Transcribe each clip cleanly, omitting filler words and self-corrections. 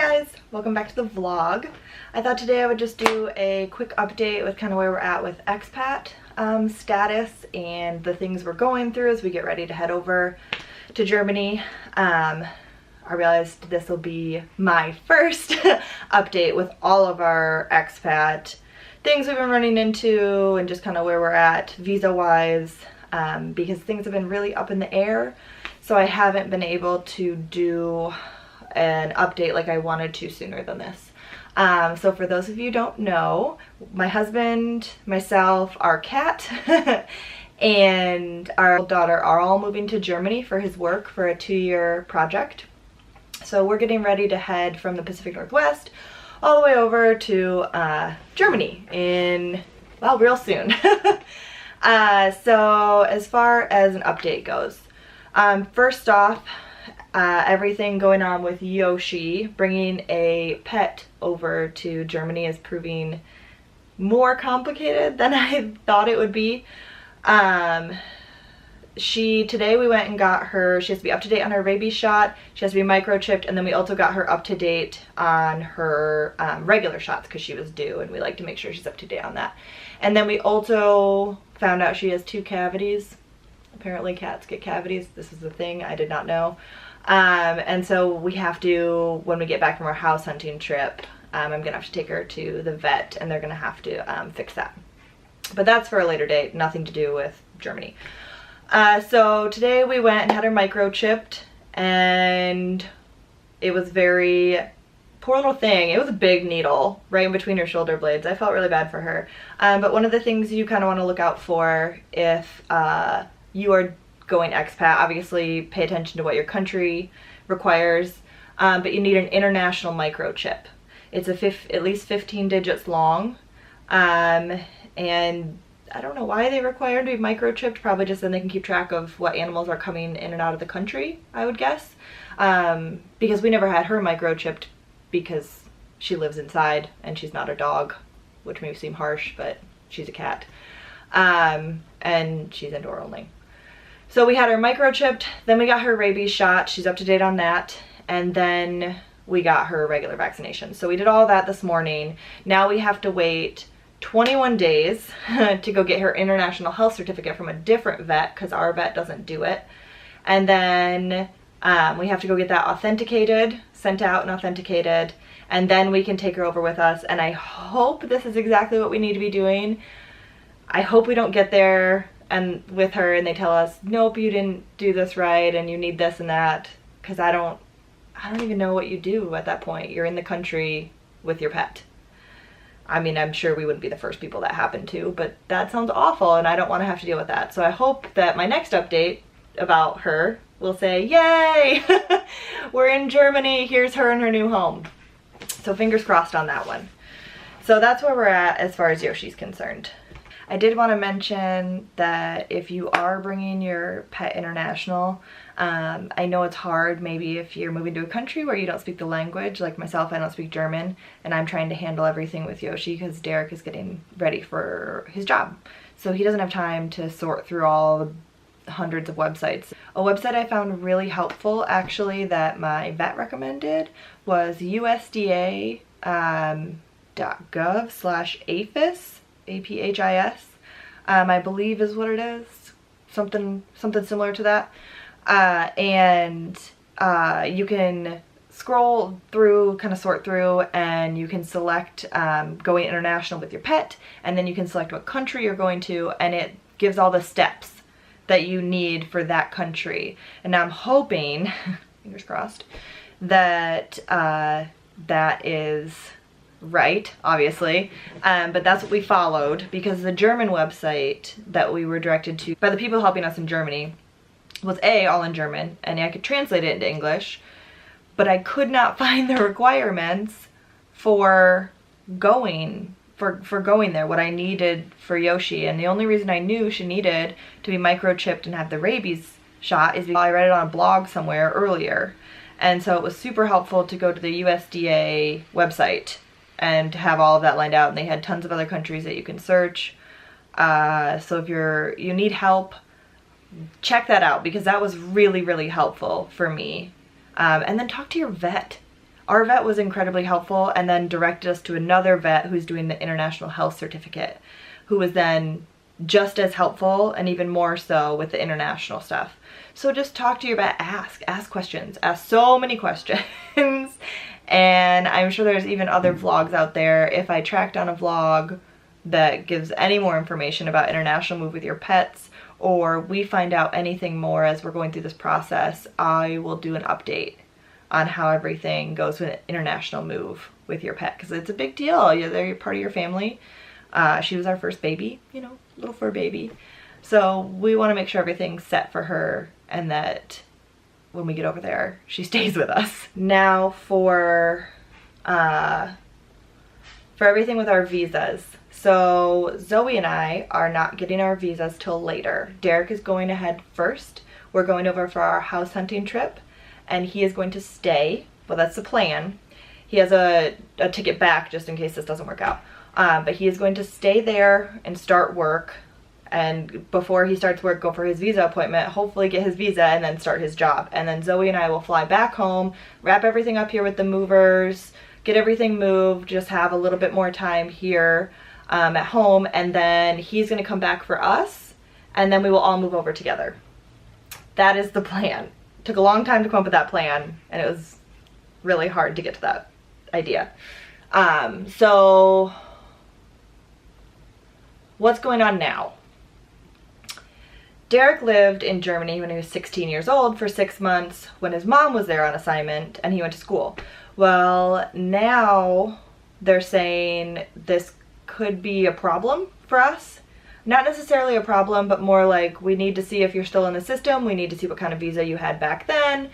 guys, welcome back to the vlog. I thought today I would just do a quick update with kind of where we're at with expat status and the things we're going through as we get ready to head over to Germany. I realized this will be my first update with all of our expat things we've been running into and just kind of where we're at visa wise, because things have been really up in the air, so I haven't been able to do an update like I wanted to sooner than this. So for those of you who don't know, my husband, myself, our cat, and our daughter are all moving to Germany for his work for a 2-year project. So we're getting ready to head from the Pacific Northwest all the way over to Germany in, well, real soon. So as far as an update goes, first off, everything going on with Yoshi, bringing a pet over to Germany is proving more complicated than I thought it would be. Today we went and got her, she has to be up to date on her rabies shot, she has to be microchipped, and then we also got her up to date on her regular shots because she was due, and we like to make sure she's up to date on that. And then we also found out she has 2 cavities. Apparently cats get cavities. This is a thing I did not know. And so we have to, when we get back from our house hunting trip, I'm gonna have to take her to the vet and they're gonna have to fix that. But that's for a later date, nothing to do with Germany. So today we went and had her microchipped, and it was very, poor little thing, it was a big needle right in between her shoulder blades. I felt really bad for her. But one of the things you kind of want to look out for if you are going expat, obviously pay attention to what your country requires, but you need an international microchip. It's at least 15 digits long, and I don't know why they require to be microchipped, probably just then they can keep track of what animals are coming in and out of the country, I would guess, because we never had her microchipped because she lives inside and she's not a dog, which may seem harsh, but she's a cat, and she's indoor only. So we had her microchipped, then we got her rabies shot, she's up to date on that, and then we got her regular vaccination. So we did all that this morning. Now we have to wait 21 days to go get her international health certificate from a different vet because our vet doesn't do it. And then we have to go get that authenticated, sent out and authenticated, and then we can take her over with us. And I hope this is exactly what we need to be doing. I hope we don't get there and with her and they tell us, nope, you didn't do this right and you need this and that, because I don't even know what you do at that point. You're in the country with your pet. I mean, I'm sure we wouldn't be the first people that happened to, but that sounds awful and I don't want to have to deal with that. So I hope that my next update about her will say, yay, we're in Germany, here's her in her new home. So fingers crossed on that one. So that's where we're at as far as Yoshi's concerned. I did want to mention that if you are bringing your pet international, I know it's hard maybe if you're moving to a country where you don't speak the language. Like myself, I don't speak German, and I'm trying to handle everything with Yoshi because Derek is getting ready for his job. So he doesn't have time to sort through all the hundreds of websites. A website I found really helpful actually that my vet recommended was usda.gov/APHIS. APHIS, I believe is what it is, something similar to that, and you can scroll through, kind of sort through, and you can select going international with your pet, and then you can select what country you're going to, and it gives all the steps that you need for that country. And now I'm hoping, fingers crossed, that that is right, obviously, but that's what we followed, because the German website that we were directed to by the people helping us in Germany was all in German, and I could translate it into English, but I could not find the requirements for going there, what I needed for Yoshi. And the only reason I knew she needed to be microchipped and have the rabies shot is because I read it on a blog somewhere earlier, and so it was super helpful to go to the USDA website and to have all of that lined out, and they had tons of other countries that you can search. So if you need help, check that out, because that was really, really helpful for me. And then talk to your vet. Our vet was incredibly helpful and then directed us to another vet who's doing the international health certificate, who was then just as helpful and even more so with the international stuff. So just talk to your vet, ask questions, ask so many questions. And I'm sure there's even other vlogs out there. If I track down a vlog that gives any more information about international move with your pets, or we find out anything more as we're going through this process, I will do an update on how everything goes with an international move with your pet, because it's a big deal. They're part of your family. She was our first baby, you know, little fur baby. So we want to make sure everything's set for her and that when we get over there, she stays with us. Now for everything with our visas. So Zoe and I are not getting our visas till later. Derek is going ahead first. We're going over for our house hunting trip and he is going to stay. Well, that's the plan. He has a ticket back just in case this doesn't work out. But he is going to stay there and start work. And before he starts work, go for his visa appointment, hopefully get his visa and then start his job. And then Zoe and I will fly back home, wrap everything up here with the movers, get everything moved, just have a little bit more time here at home. And then he's gonna come back for us and then we will all move over together. That is the plan. It took a long time to come up with that plan and it was really hard to get to that idea. So what's going on now? Derek lived in Germany when he was 16 years old for 6 months when his mom was there on assignment and he went to school. Well, now they're saying this could be a problem for us. Not necessarily a problem, but more like we need to see if you're still in the system. We need to see what kind of visa you had back then.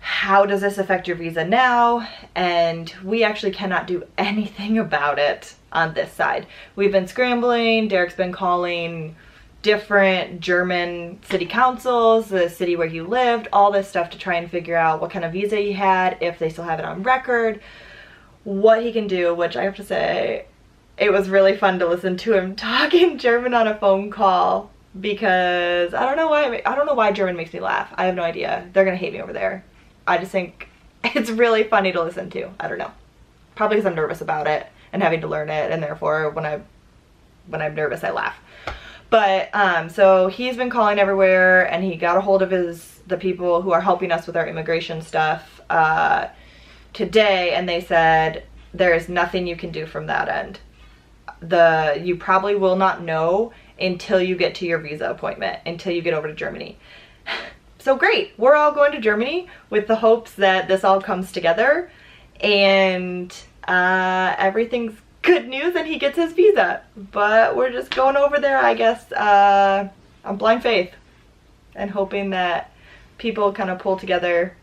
How does this affect your visa now? And we actually cannot do anything about it on this side. We've been scrambling. Derek's been calling different German city councils, the city where you lived, all this stuff to try and figure out what kind of visa he had, if they still have it on record, what he can do, which I have to say, it was really fun to listen to him talking German on a phone call because I don't know why German makes me laugh. I have no idea. They're gonna hate me over there. I just think it's really funny to listen to. I don't know. Probably because I'm nervous about it and having to learn it, and therefore when I'm nervous I laugh. But so he's been calling everywhere and he got a hold of the people who are helping us with our immigration stuff today, and they said there is nothing you can do from that end. You probably will not know until you get to your visa appointment, until you get over to Germany. So great, we're all going to Germany with the hopes that this all comes together and everything's good news and he gets his visa. But we're just going over there, I guess, on blind faith and hoping that people kind of pull together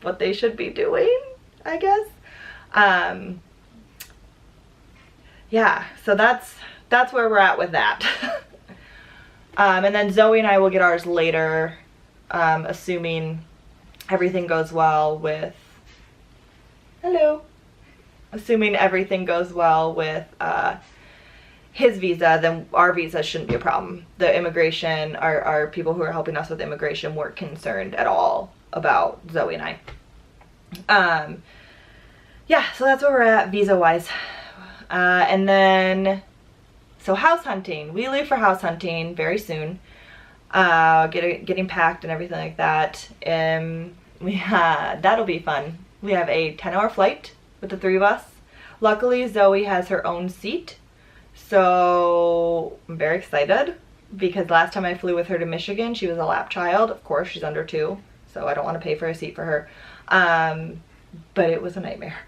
what they should be doing, I guess. Yeah, so that's where we're at with that. And then Zoe and I will get ours later, assuming everything goes well with, assuming everything goes well with his visa, then our visa shouldn't be a problem. The immigration, our people who are helping us with immigration weren't concerned at all about Zoe and I. Yeah, so that's where we're at visa-wise. And then, so house hunting. We leave for house hunting very soon. Getting packed and everything like that. That'll be fun. We have a 10-hour flight with the 3 of us. Luckily, Zoe has her own seat. So I'm very excited because last time I flew with her to Michigan, she was a lap child. Of course, she's under 2, so I don't want to pay for a seat for her. But it was a nightmare.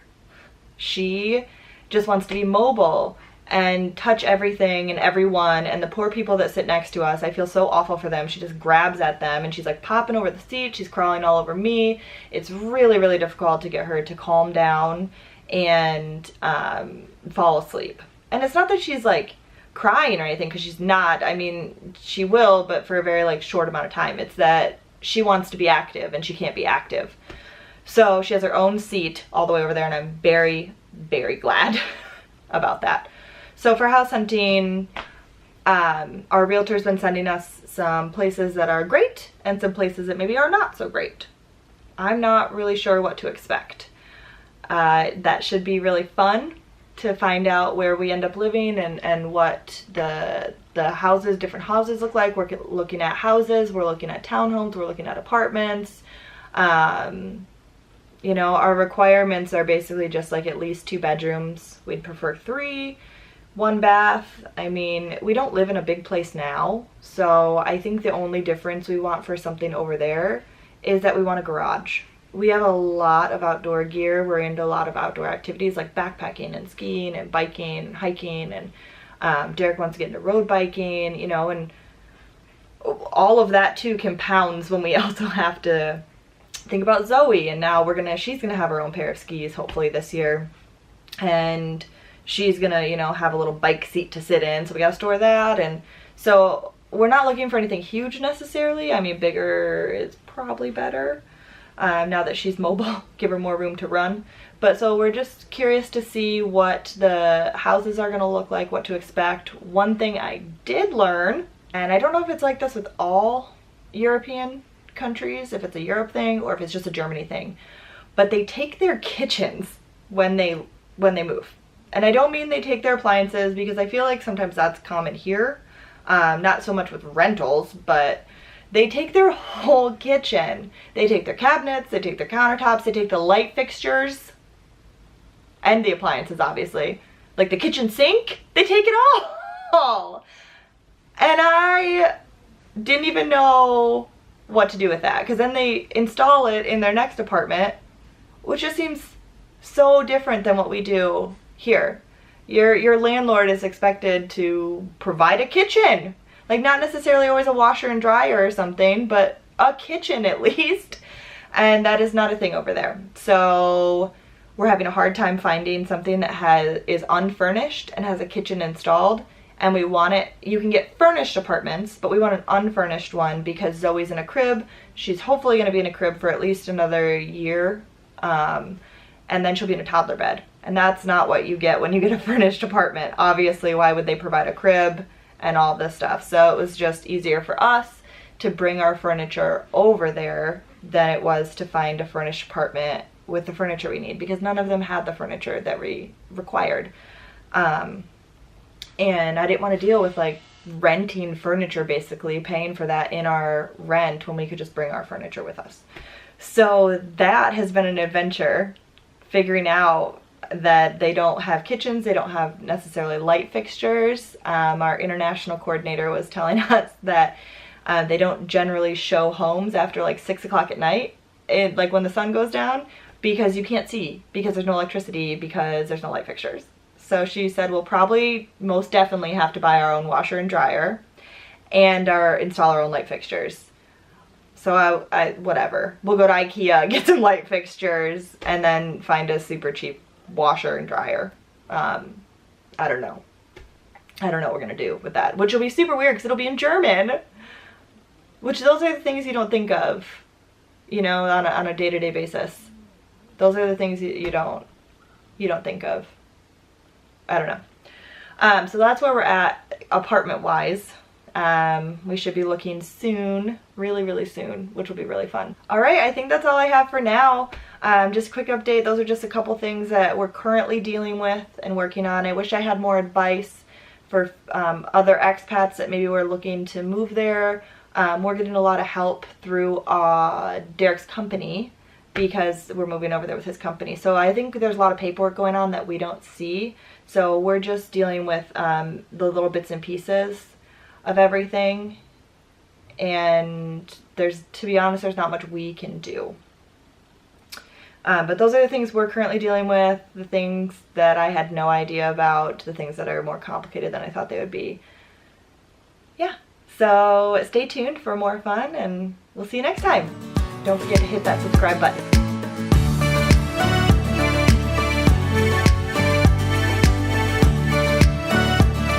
She just wants to be mobile and touch everything and everyone, and the poor people that sit next to us, I feel so awful for them. She just grabs at them and she's like popping over the seat, she's crawling all over me. It's really, really difficult to get her to calm down and fall asleep. And it's not that she's like crying or anything, because she's not. I mean, she will, but for a very like short amount of time. It's that she wants to be active and she can't be active. So she has her own seat all the way over there, and I'm very, very glad about that. So for house hunting, our realtor's been sending us some places that are great and some places that maybe are not so great. I'm not really sure what to expect. That should be really fun to find out where we end up living and what the houses, different houses look like. We're looking at houses, we're looking at townhomes, we're looking at apartments. You know, our requirements are basically just like at least 2 bedrooms. We'd prefer 3, 1 bath. I mean, we don't live in a big place now, so I think the only difference we want for something over there is that we want a garage. We have a lot of outdoor gear. We're into a lot of outdoor activities like backpacking and skiing and biking and hiking, and Derek wants to get into road biking, you know, and all of that too compounds when we also have to think about Zoe, and now she's gonna have her own pair of skis hopefully this year, and she's gonna, you know, have a little bike seat to sit in, so we gotta store that. And so we're not looking for anything huge necessarily. I mean, bigger is probably better. Now that she's mobile, give her more room to run. But so we're just curious to see what the houses are going to look like, what to expect. One thing I did learn, and I don't know if it's like this with all European countries, if it's a Europe thing or if it's just a Germany thing, but they take their kitchens when they move. And I don't mean they take their appliances, because I feel like sometimes that's common here. Not so much with rentals, but they take their whole kitchen. They take their cabinets, they take their countertops, they take the light fixtures, and the appliances, obviously. Like the kitchen sink, they take it all. And I didn't even know what to do with that, because then they install it in their next apartment, which just seems so different than what we do here. Your landlord is expected to provide a kitchen. Like, not necessarily always a washer and dryer or something, but a kitchen at least. And that is not a thing over there. So we're having a hard time finding something that is unfurnished and has a kitchen installed. And we want it, you can get furnished apartments, but we want an unfurnished one because Zoe's in a crib. She's hopefully going to be in a crib for at least another year. And then she'll be in a toddler bed. And that's not what you get when you get a furnished apartment. Obviously, why would they provide a crib and all this stuff? So it was just easier for us to bring our furniture over there than it was to find a furnished apartment with the furniture we need, because none of them had the furniture that we required. And I didn't want to deal with like renting furniture, basically paying for that in our rent when we could just bring our furniture with us. So that has been an adventure, figuring out that they don't have kitchens, they don't have necessarily light fixtures. Our international coordinator was telling us that they don't generally show homes after like 6 o'clock at night, like when the sun goes down, because you can't see, because there's no electricity, because there's no light fixtures. So she said we'll probably most definitely have to buy our own washer and dryer and install our own light fixtures. So I whatever, we'll go to IKEA, get some light fixtures, and then find a super cheap washer and dryer. I don't know what we're gonna do with that, which will be super weird because it'll be in German, which those are the things you don't think of, you know, on a day-to-day basis. Those are the things you don't think of. I don't know. So that's where we're at apartment wise. We should be looking soon, really soon, which will be really fun. All right, I think that's all I have for now. Just a quick update. Those are just a couple things that we're currently dealing with and working on. I wish I had more advice for other expats that maybe were looking to move there. We're getting a lot of help through Derek's company, because we're moving over there with his company. So I think there's a lot of paperwork going on that we don't see. So we're just dealing with the little bits and pieces of everything. And to be honest, there's not much we can do. But those are the things we're currently dealing with, the things that I had no idea about, the things that are more complicated than I thought they would be. Yeah, so stay tuned for more fun, and we'll see you next time. Don't forget to hit that subscribe button.